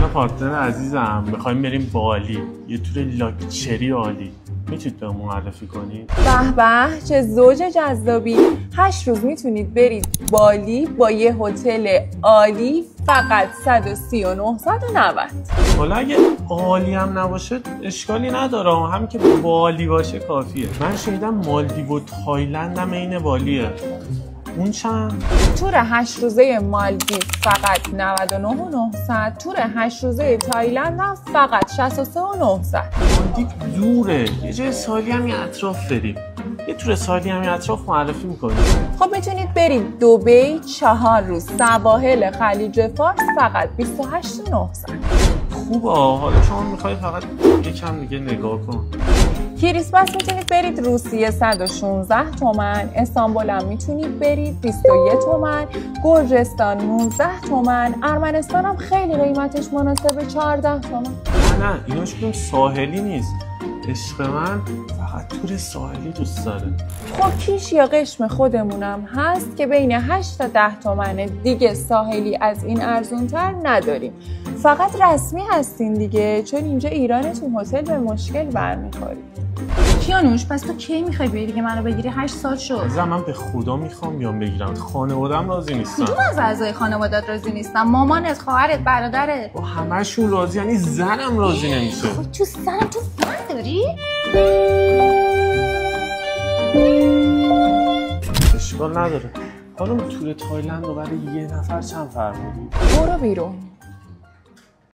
من و پارتنر عزیزم میخوایم بریم بالی، یه تور لاکچری عالی. میتونید به معرفی کنید؟ به به چه زوج جذابی. 8 روز میتونید برید بالی با یه هتل عالی فقط 130,990. حالا اگه عالی هم نباشه اشکالی نداره، همین که بالی باشه کافیه. من شنیدم مالدیو و تایلند هم عین بالیه. اون چند؟ تور 8 روزه مالدیو فقط 99,900. تور 8 روزه تایلند هم فقط 63,900. مالدیو دوره، یه جای سالی هم یه اطراف بریم. یه تور سالی هم یه اطراف معرفی میکنیم. خب میتونید برید دبی 4 روز، سواحل خلیج فارس فقط 28,900. خوبه. حالا شما میخوای فقط یکم دیگه نگاه کن. کریسمس میتونید برید روسیه 116 تومن، استانبول هم میتونید برید 21 تومن، گرجستان 19 تومن، ارمنستان هم خیلی قیمتش مناسبه 14 تومن. نه ایناش کدوم ساحلی نیست. عشق من فقط تور ساحلی دوست داره. خب کیش یا قشم خودمونم هست که بین 8 تا 10 تومنه. دیگه ساحلی از این ارزونتر نداریم. فقط رسمی هستین دیگه، چون اینجا ایرانتون هتل به مشکل برمیخورید. کیانوش پس تو کی میخوای بری دیگه منو بگیری؟ 8 سال شد. من به خدا میخوام بیام بگیرم. خانواده‌ام راضی نیستن. کدوم از اعضای خانواده‌ات راضی نیستن؟ مامانت، خواهرت، برادرت؟ با همه‌شون راضی، یعنی زنم راضی نمیشه. خب تو سرم تو زن داری؟ اشکال نداره. حالا تور تایلند رو برای یه نفر چند فرمودی؟ برو بیرون.